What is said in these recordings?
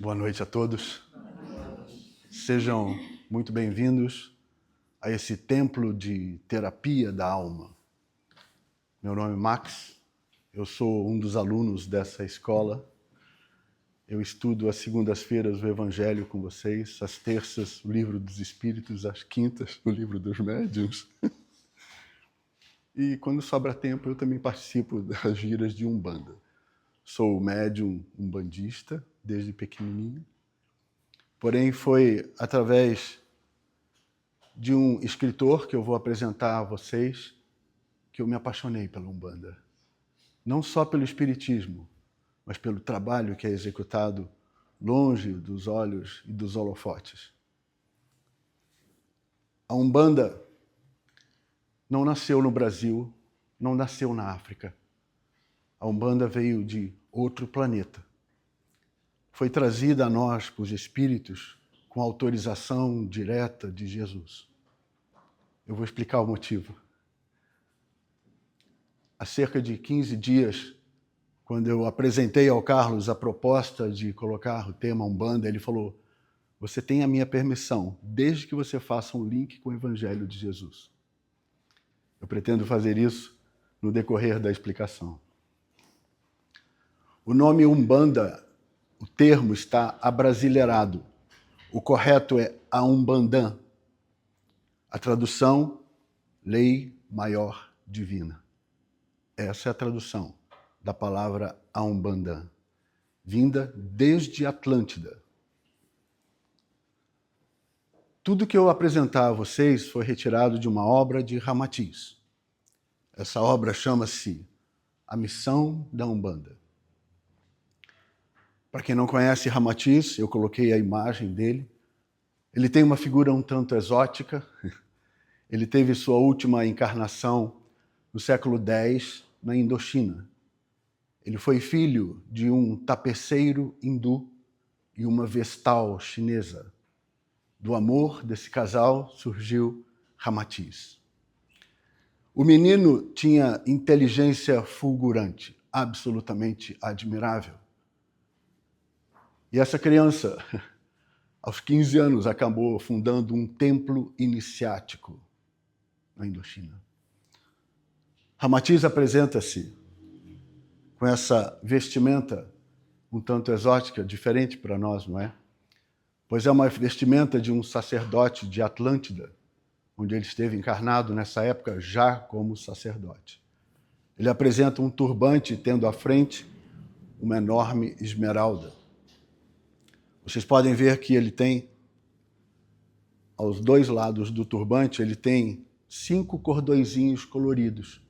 Boa noite a todos. Sejam muito bem-vindos a esse templo de terapia da alma. Meu nome é Max, eu sou um dos alunos dessa escola. Eu estudo às segundas-feiras o Evangelho com vocês, às terças o Livro dos Espíritos, às quintas o Livro dos Médiuns. E quando sobra tempo eu também participo das giras de Umbanda. Sou médium umbandista desde pequenininho. Porém, foi através de um escritor que eu vou apresentar a vocês que eu me apaixonei pela Umbanda. Não só pelo espiritismo, mas pelo trabalho que é executado longe dos olhos e dos holofotes. A Umbanda não nasceu no Brasil, não nasceu na África. A Umbanda veio de outro planeta. Foi trazida a nós por espíritos com autorização direta de Jesus. Eu vou explicar o motivo. Há cerca de 15 dias, quando eu apresentei ao Carlos a proposta de colocar o tema Umbanda, ele falou: você tem a minha permissão, desde que você faça um link com o Evangelho de Jesus. Eu pretendo fazer isso no decorrer da explicação. O nome Umbanda, o termo está abrasileirado. O correto é Aumbandã. A tradução, Lei Maior Divina. Essa é a tradução da palavra Aumbandã, vinda desde Atlântida. Tudo que eu apresentar a vocês foi retirado de uma obra de Ramatiz. Essa obra chama-se A Missão da Umbanda. Para quem não conhece Ramatiz, eu coloquei a imagem dele. Ele tem uma figura um tanto exótica. Ele teve sua última encarnação no século X, na Indochina. Ele foi filho de um tapeceiro hindu e uma vestal chinesa. Do amor desse casal surgiu Ramatiz. O menino tinha inteligência fulgurante, absolutamente admirável. E essa criança, aos 15 anos, acabou fundando um templo iniciático na Indochina. Ramatiz apresenta-se com essa vestimenta um tanto exótica, diferente para nós, não é? Pois é uma vestimenta de um sacerdote de Atlântida, onde ele esteve encarnado nessa época já como sacerdote. Ele apresenta um turbante, tendo à frente uma enorme esmeralda. Vocês podem ver que ele tem, aos dois lados do turbante, ele tem 5 cordõezinhos coloridos.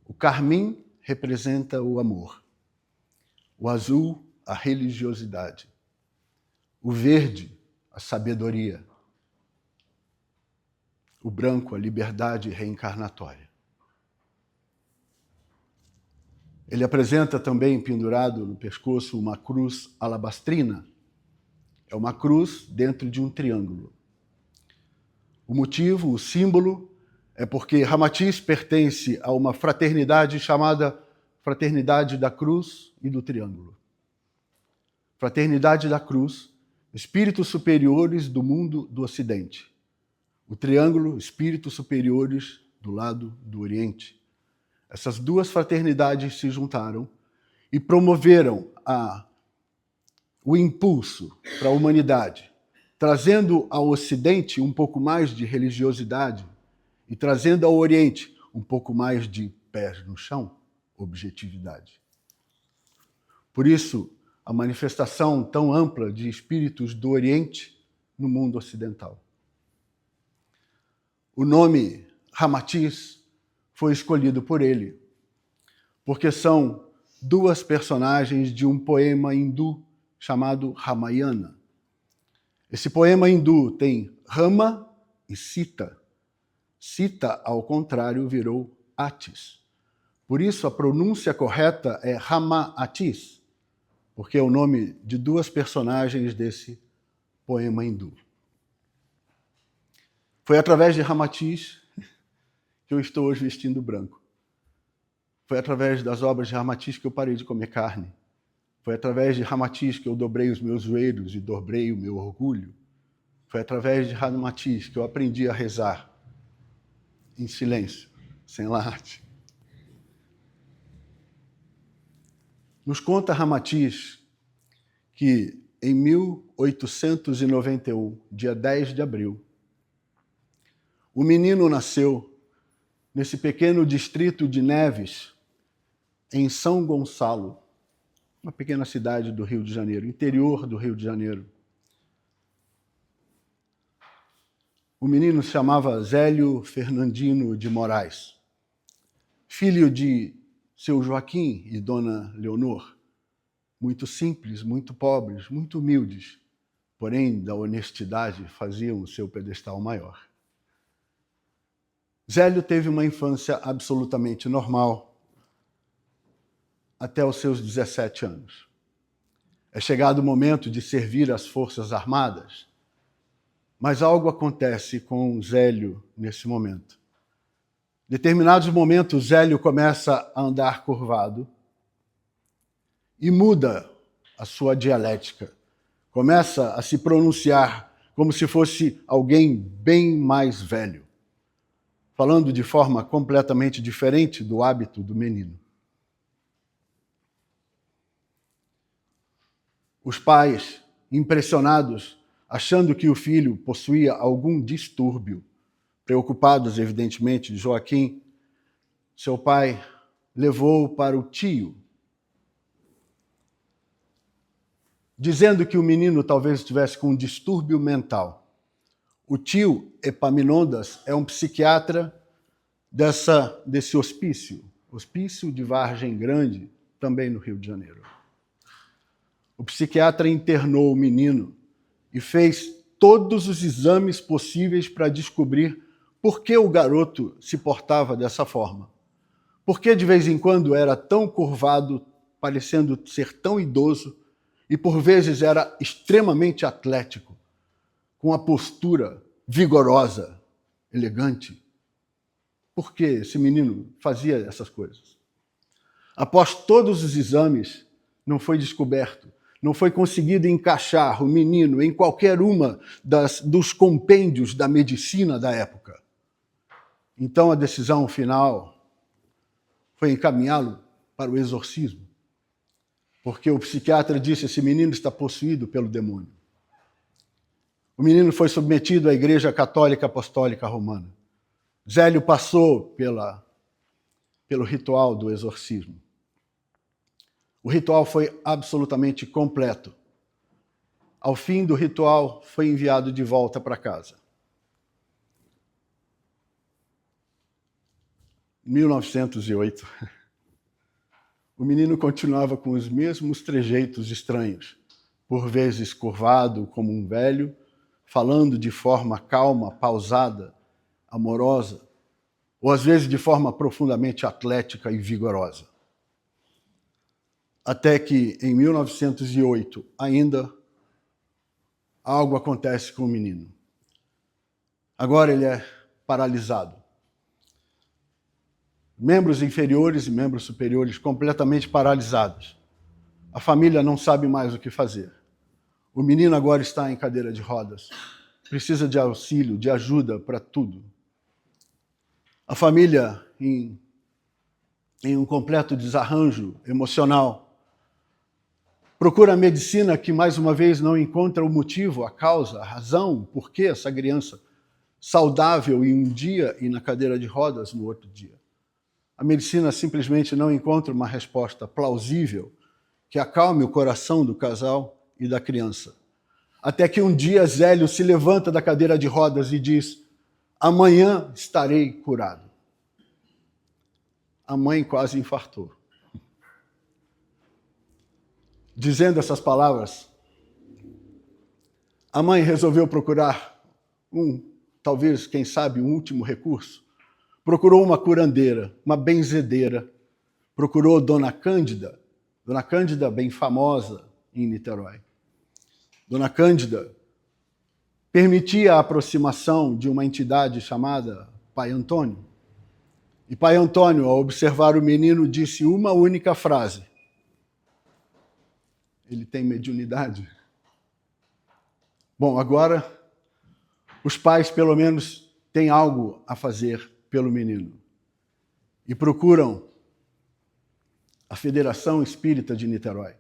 O carmim representa o amor. O azul, a religiosidade. O verde, a sabedoria. O branco, a liberdade reencarnatória. Ele apresenta também, pendurado no pescoço, uma cruz alabastrina. É uma cruz dentro de um triângulo. O motivo, o símbolo, é porque Ramatiz pertence a uma fraternidade chamada Fraternidade da Cruz e do Triângulo. Fraternidade da Cruz, espíritos superiores do mundo do Ocidente. O Triângulo, espíritos superiores do lado do Oriente. Essas duas fraternidades se juntaram e promoveram o impulso para a humanidade, trazendo ao Ocidente um pouco mais de religiosidade e trazendo ao Oriente um pouco mais de pés no chão, objetividade. Por isso, a manifestação tão ampla de espíritos do Oriente no mundo ocidental. O nome Ramatiz foi escolhido por ele, porque são duas personagens de um poema hindu chamado Ramayana. Esse poema hindu tem Rama e Sita. Sita, ao contrário, virou Atis. Por isso, a pronúncia correta é Rama-Atis, porque é o nome de duas personagens desse poema hindu. Foi através de Ramatiz que eu estou hoje vestindo branco. Foi através das obras de Ramatiz que eu parei de comer carne. Foi através de Ramatiz que eu dobrei os meus joelhos e dobrei o meu orgulho. Foi através de Ramatiz que eu aprendi a rezar em silêncio, sem alarde. Nos conta Ramatiz que em 1891, dia 10 de abril, o menino nasceu nesse pequeno distrito de Neves, em São Gonçalo, uma pequena cidade do Rio de Janeiro, interior do Rio de Janeiro. O menino se chamava Zélio Fernandino de Moraes, filho de seu Joaquim e dona Leonor, muito simples, muito pobres, muito humildes, porém da honestidade faziam o seu pedestal maior. Zélio teve uma infância absolutamente normal, até os seus 17 anos. É chegado o momento de servir as Forças Armadas, mas algo acontece com Zélio nesse momento. Em determinados momentos, Zélio começa a andar curvado e muda a sua dialética. Começa a se pronunciar como se fosse alguém bem mais velho, falando de forma completamente diferente do hábito do menino. Os pais, impressionados, achando que o filho possuía algum distúrbio, preocupados, evidentemente, de Joaquim, seu pai levou-o para o tio, dizendo que o menino talvez estivesse com um distúrbio mental. O tio Epaminondas é um psiquiatra desse hospício de Vargem Grande, também no Rio de Janeiro. O psiquiatra internou o menino e fez todos os exames possíveis para descobrir por que o garoto se portava dessa forma. Por que de vez em quando era tão curvado, parecendo ser tão idoso, e por vezes era extremamente atlético, com a postura vigorosa, elegante. Por que esse menino fazia essas coisas? Após todos os exames, não foi descoberto, não foi conseguido encaixar o menino em qualquer uma dos compêndios da medicina da época. Então a decisão final foi encaminhá-lo para o exorcismo, porque o psiquiatra disse: esse menino está possuído pelo demônio. O menino foi submetido à Igreja Católica Apostólica Romana. Zélio passou pelo ritual do exorcismo. O ritual foi absolutamente completo. Ao fim do ritual, foi enviado de volta para casa. Em 1908, o menino continuava com os mesmos trejeitos estranhos, por vezes curvado como um velho, falando de forma calma, pausada, amorosa, ou às vezes de forma profundamente atlética e vigorosa. Até que, em 1908, ainda algo acontece com o menino. Agora ele é paralisado. Membros inferiores e membros superiores completamente paralisados. A família não sabe mais o que fazer. O menino agora está em cadeira de rodas. Precisa de auxílio, de ajuda para tudo. A família, em um completo desarranjo emocional, procura a medicina que, mais uma vez, não encontra o motivo, a causa, a razão, o porquê essa criança saudável em um dia e na cadeira de rodas no outro dia. A medicina simplesmente não encontra uma resposta plausível que acalme o coração do casal e da criança. Até que um dia Zélio se levanta da cadeira de rodas e diz: amanhã estarei curado. A mãe quase infartou. Dizendo essas palavras, a mãe resolveu procurar talvez, quem sabe, um último recurso. Procurou uma curandeira, uma benzedeira. Procurou Dona Cândida bem famosa em Niterói. Dona Cândida permitia a aproximação de uma entidade chamada Pai Antônio. E Pai Antônio, ao observar o menino, disse uma única frase: Ele tem mediunidade? Bom, agora os pais, pelo menos, têm algo a fazer pelo menino e procuram a Federação Espírita de Niterói.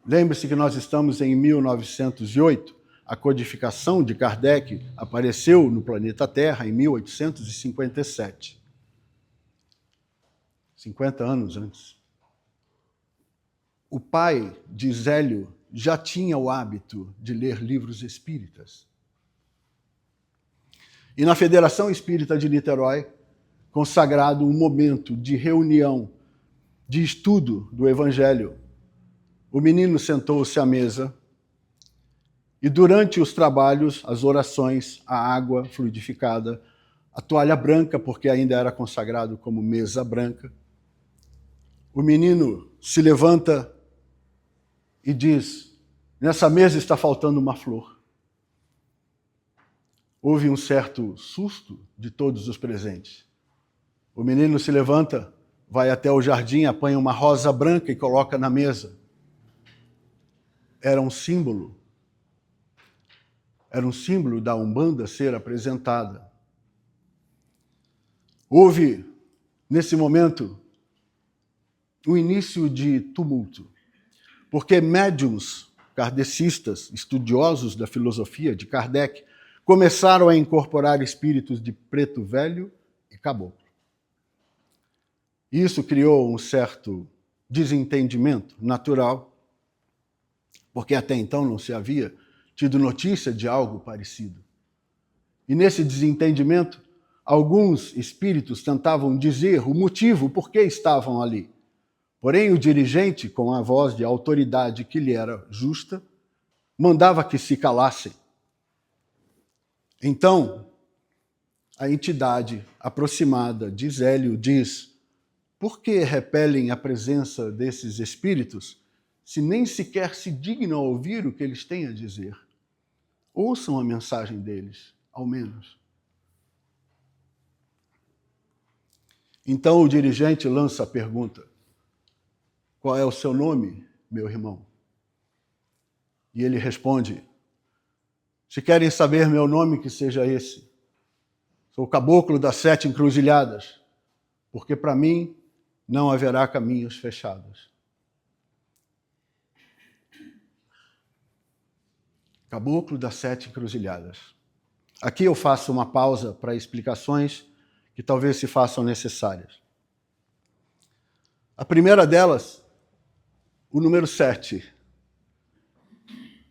Lembre-se que nós estamos em 1908. A codificação de Kardec apareceu no planeta Terra em 1857. 50 anos antes. O pai de Zélio já tinha o hábito de ler livros espíritas. E na Federação Espírita de Niterói, consagrado um momento de reunião, de estudo do Evangelho, o menino sentou-se à mesa e durante os trabalhos, as orações, a água fluidificada, a toalha branca, porque ainda era consagrado como mesa branca, o menino se levanta e diz: nessa mesa está faltando uma flor. Houve um certo susto de todos os presentes. O menino se levanta, vai até o jardim, apanha uma rosa branca e coloca na mesa. Era um símbolo da Umbanda ser apresentada. Houve, nesse momento, um início de tumulto, porque médiuns kardecistas, estudiosos da filosofia de Kardec, começaram a incorporar espíritos de preto velho e caboclo. Isso criou um certo desentendimento natural, porque até então não se havia tido notícia de algo parecido. E nesse desentendimento, alguns espíritos tentavam dizer o motivo por que estavam ali. Porém, o dirigente, com a voz de autoridade que lhe era justa, mandava que se calassem. Então, a entidade aproximada de Zélio diz: por que repelem a presença desses espíritos se nem sequer se dignam a ouvir o que eles têm a dizer? Ouçam a mensagem deles, ao menos. Então o dirigente lança a pergunta: qual é o seu nome, meu irmão? E ele responde: se querem saber meu nome, que seja esse. Sou o caboclo das 7 encruzilhadas, porque para mim não haverá caminhos fechados. Caboclo das 7 encruzilhadas. Aqui eu faço uma pausa para explicações que talvez se façam necessárias. A primeira delas, o número 7.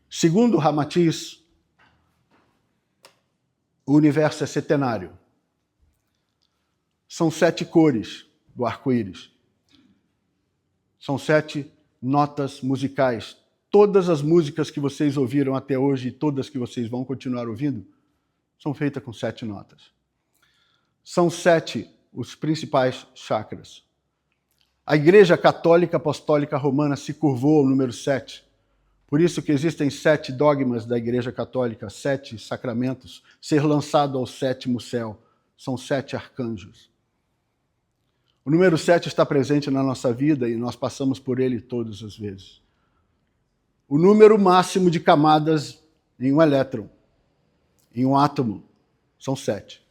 Segundo Ramatiz, o universo é setenário. São 7 cores do arco-íris. São 7 notas musicais. Todas as músicas que vocês ouviram até hoje e todas que vocês vão continuar ouvindo são feitas com 7 notas. São 7 os principais chakras. A Igreja Católica Apostólica Romana se curvou ao número 7. Por isso que existem 7 dogmas da Igreja Católica, 7 sacramentos, ser lançado ao 7º céu. São 7 arcanjos. O número 7 está presente na nossa vida e nós passamos por ele todas as vezes. O número máximo de camadas em um elétron, em um átomo, são 7.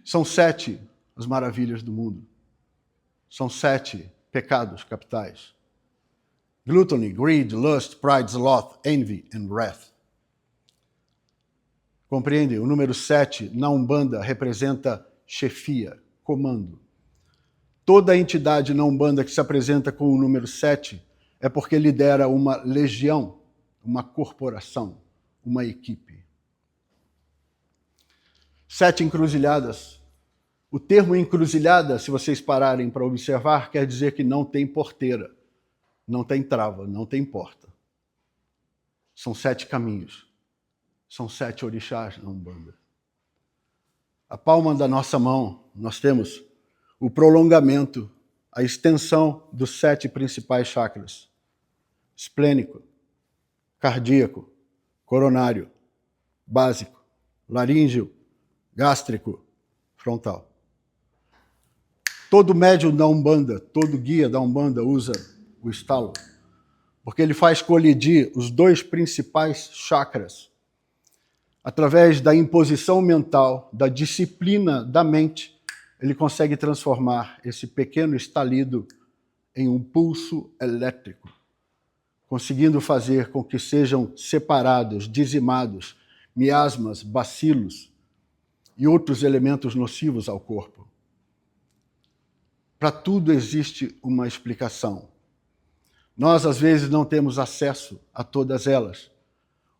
São 7 as maravilhas do mundo. São 7 pecados capitais. Gluttony, greed, lust, pride, sloth, envy and wrath. Compreende? O número 7 na Umbanda representa chefia, comando. Toda entidade na Umbanda que se apresenta com o número 7 é porque lidera uma legião, uma corporação, uma equipe. 7 encruzilhadas. O termo encruzilhada, se vocês pararem para observar, quer dizer que não tem porteira, não tem trava, não tem porta. São 7 caminhos. São 7 orixás na Umbanda. A palma da nossa mão, nós temos o prolongamento, a extensão dos 7 principais chakras. Esplênico, cardíaco, coronário, básico, laríngeo, gástrico, frontal. Todo médium da Umbanda, todo guia da Umbanda usa o estalo. porque ele faz colidir os dois principais chakras. Através da imposição mental, da disciplina da mente, ele consegue transformar esse pequeno estalido em um pulso elétrico, conseguindo fazer com que sejam separados, dizimados, miasmas, bacilos e outros elementos nocivos ao corpo. Para tudo existe uma explicação. Nós, às vezes, não temos acesso a todas elas,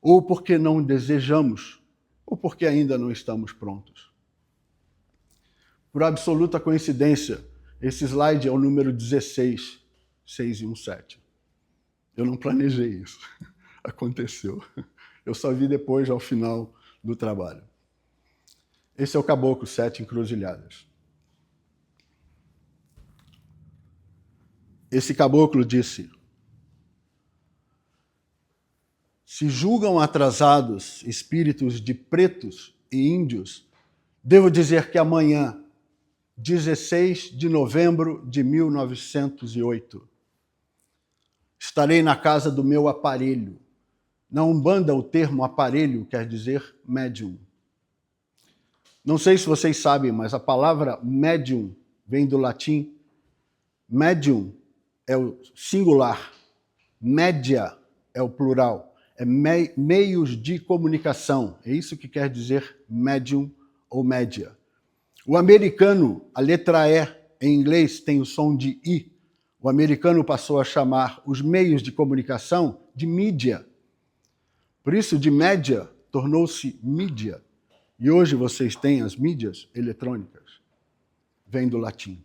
ou porque não desejamos, ou porque ainda não estamos prontos. Por absoluta coincidência, esse slide é o número 16, 617. Eu não planejei isso. Aconteceu. Eu só vi depois, ao final do trabalho. Esse é o Caboclo, 7 Encruzilhadas. Esse caboclo disse: se julgam atrasados espíritos de pretos e índios, devo dizer que amanhã, 16 de novembro de 1908, estarei na casa do meu aparelho. Na Umbanda, o termo aparelho quer dizer médium. Não sei se vocês sabem, mas a palavra médium vem do latim. Médium é o singular, média é o plural. É meios de comunicação. É isso que quer dizer médium ou média. O americano, a letra E em inglês tem o som de I. O americano passou a chamar os meios de comunicação de mídia. Por isso, de média, tornou-se mídia. E hoje vocês têm as mídias eletrônicas. Vem do latim.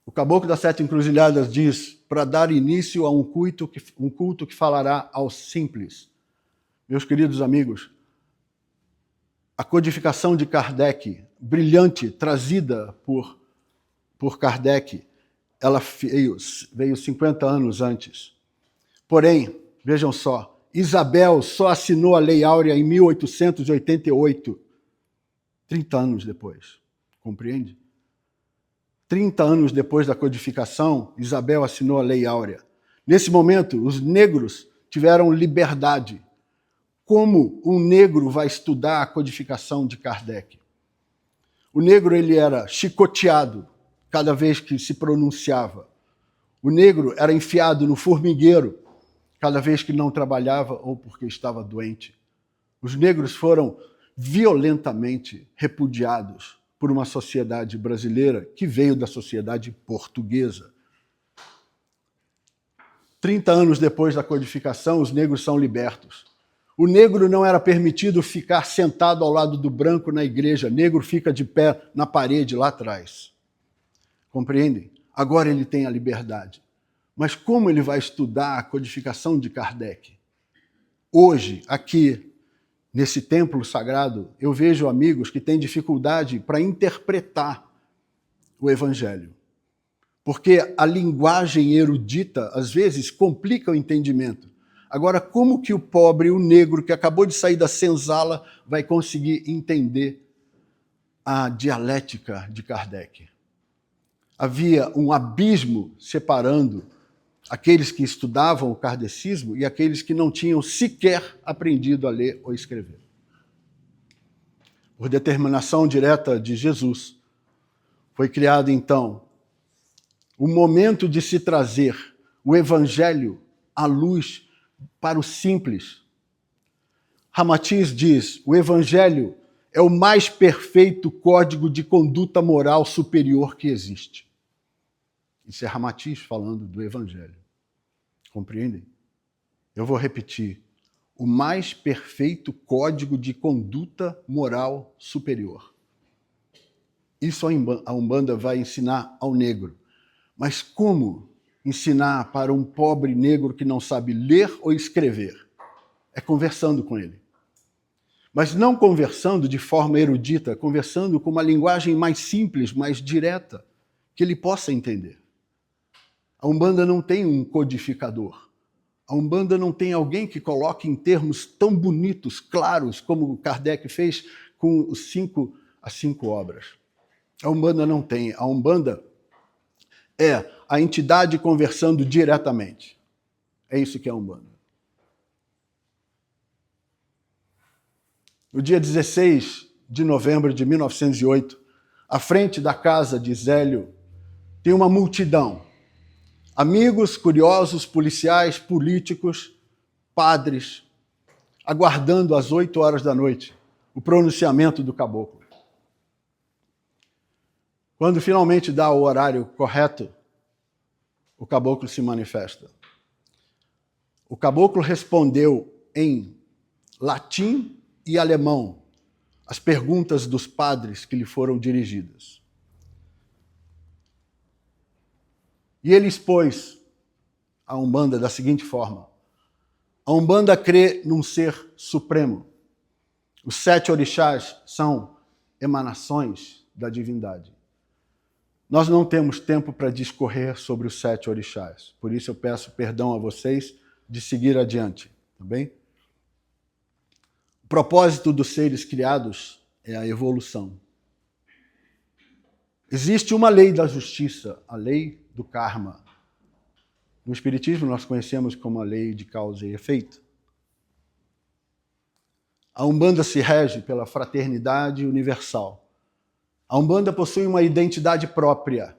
O Caboclo das Sete Encruzilhadas diz: para dar início a um culto que falará aos simples. Meus queridos amigos, a codificação de Kardec, brilhante, trazida por Kardec, ela veio 50 anos antes. Porém, vejam só, Isabel só assinou a Lei Áurea em 1888, 30 anos depois. Compreende? 30 anos depois da codificação, Isabel assinou a Lei Áurea. Nesse momento, os negros tiveram liberdade. Como um negro vai estudar a codificação de Kardec? O negro ele era chicoteado cada vez que se pronunciava. O negro era enfiado no formigueiro cada vez que não trabalhava ou porque estava doente. Os negros foram violentamente repudiados por uma sociedade brasileira que veio da sociedade portuguesa. 30 anos depois da codificação, os negros são libertos. O negro não era permitido ficar sentado ao lado do branco na igreja. O negro fica de pé na parede lá atrás. Compreendem? Agora ele tem a liberdade. Mas como ele vai estudar a codificação de Kardec? Hoje, aqui, nesse templo sagrado, eu vejo amigos que têm dificuldade para interpretar o Evangelho. Porque a linguagem erudita, às vezes, complica o entendimento. Agora, como que o pobre, o negro, que acabou de sair da senzala, vai conseguir entender a dialética de Kardec? Havia um abismo separando aqueles que estudavam o kardecismo e aqueles que não tinham sequer aprendido a ler ou escrever. Por determinação direta de Jesus, foi criado, então, o momento de se trazer o Evangelho à luz para o simples. Ramatiz diz: o Evangelho é o mais perfeito código de conduta moral superior que existe. Isso é Ramatiz falando do Evangelho. Compreendem? Eu vou repetir. O mais perfeito código de conduta moral superior. Isso a Umbanda vai ensinar ao negro. Mas como ensinar para um pobre negro que não sabe ler ou escrever? É conversando com ele. Mas não conversando de forma erudita, conversando com uma linguagem mais simples, mais direta, que ele possa entender. A Umbanda não tem um codificador. A Umbanda não tem alguém que coloque em termos tão bonitos, claros, como Kardec fez com as cinco obras. A Umbanda não tem. A Umbanda é a entidade conversando diretamente. É isso que é Umbanda. No dia 16 de novembro de 1908, à frente da casa de Zélio, tem uma multidão. Amigos, curiosos, policiais, políticos, padres, aguardando às 8 horas da noite o pronunciamento do caboclo. Quando finalmente dá o horário correto, o caboclo se manifesta. O caboclo respondeu em latim e alemão as perguntas dos padres que lhe foram dirigidas. E ele expôs a Umbanda da seguinte forma: a Umbanda crê num ser supremo. Os 7 orixás são emanações da divindade. Nós não temos tempo para discorrer sobre os 7 orixás, por isso eu peço perdão a vocês de seguir adiante, tá bem? O propósito dos seres criados é a evolução. Existe uma lei da justiça, a lei do karma. No Espiritismo nós conhecemos como a lei de causa e efeito. A Umbanda se rege pela fraternidade universal. A Umbanda possui uma identidade própria.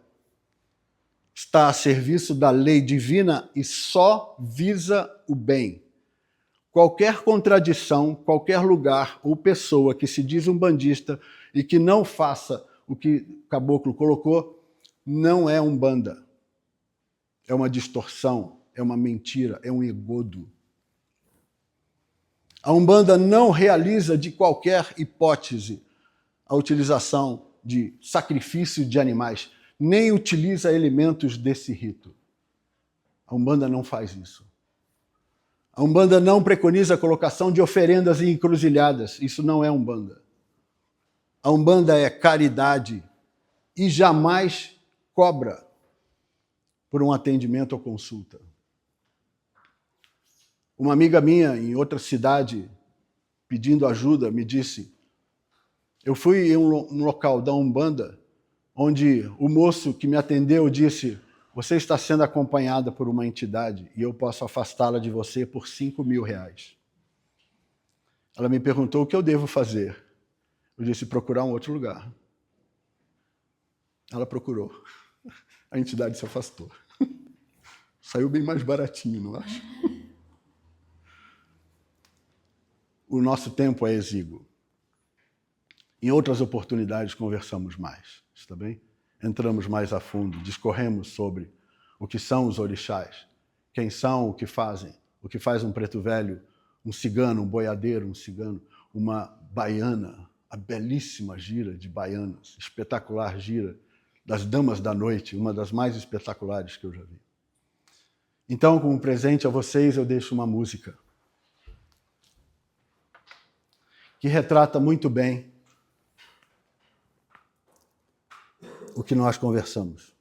Está a serviço da lei divina e só visa o bem. Qualquer contradição, qualquer lugar ou pessoa que se diz umbandista e que não faça o que o caboclo colocou, não é Umbanda. É uma distorção, é uma mentira, é um engodo. A Umbanda não realiza de qualquer hipótese a utilização de sacrifício de animais, nem utiliza elementos desse rito. A Umbanda não faz isso. A Umbanda não preconiza a colocação de oferendas em encruzilhadas. Isso não é Umbanda. A Umbanda é caridade e jamais cobra por um atendimento ou consulta. Uma amiga minha, em outra cidade, pedindo ajuda, me disse: eu fui em um local da Umbanda, onde o moço que me atendeu disse: você está sendo acompanhada por uma entidade e eu posso afastá-la de você por R$5.000. Ela me perguntou o que eu devo fazer. Eu disse: procurar um outro lugar. Ela procurou. A entidade se afastou. Saiu bem mais baratinho, não acho? O nosso tempo é exíguo. Em outras oportunidades conversamos mais, está bem? Entramos mais a fundo, discorremos sobre o que são os orixás, quem são, o que faz um preto velho, um cigano, um boiadeiro, um cigano, uma baiana, a belíssima gira de baianas, espetacular gira das damas da noite, uma das mais espetaculares que eu já vi. Então, como presente a vocês, eu deixo uma música que retrata muito bem o que nós conversamos.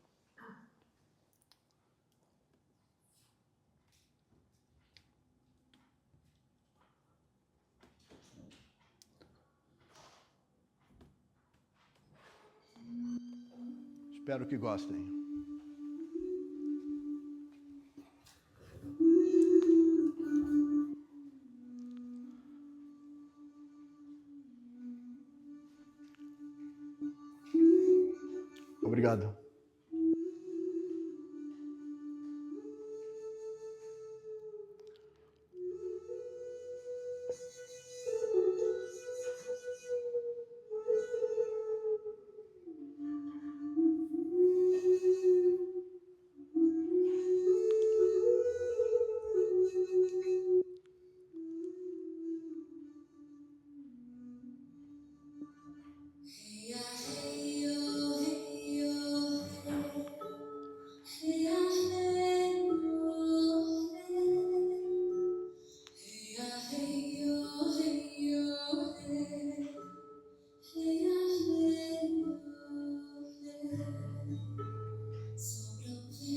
Espero que gostem.